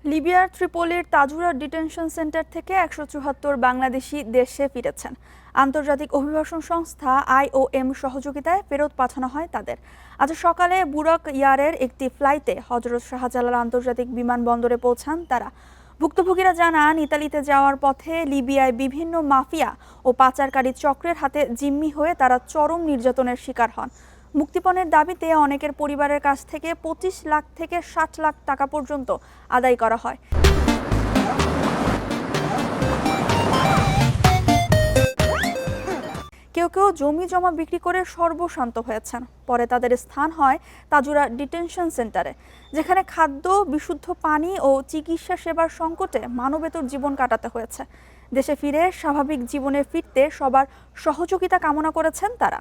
লিবিয়ার ত্রিপোলির Tajoura detention centre থেকে ১৭৪ বাংলাদেশি দেশে ফিরেছেন। আন্তর্জাতিক অভিবাসন সংস্থা IOM সহযোগিতায় ফেরত পাঠানো হয় তাদের। আজ সকালে বুরাক ইয়ারের একটি ফ্লাইটে হজরত শাহজালাল আন্তর্জাতিক বিমানবন্দরে পৌঁছান তারা। ভুক্তভোগীরা জানান, ইতালিতে যাওয়ার পথে লিবিয়ায় বিভিন্ন মাফিয়া ও পাচারকারী চক্রের হাতে জিম্মি হয়ে তারা চরম নির্যাতনের শিকার হন। মুক্তিপণের দাবিতে অনেকের পরিবারের কাছ থেকে ২৫ লাখ থেকে ৬০ লাখ টাকা পর্যন্ত আদায় করা হয়। কেউ কেউ জমি জমা বিক্রি করে সর্বশান্ত হয়েছেন। পরে তাদের স্থান হয় তাজুরা ডিটেনশন সেন্টারে, যেখানে খাদ্য, বিশুদ্ধ পানি ও চিকিৎসা সেবার সংকটে মানবেতর জীবন কাটাতে হয়েছে। দেশে ফিরে স্বাভাবিক জীবনে ফিরতে সবার সহযোগিতা কামনা করেছেন তারা।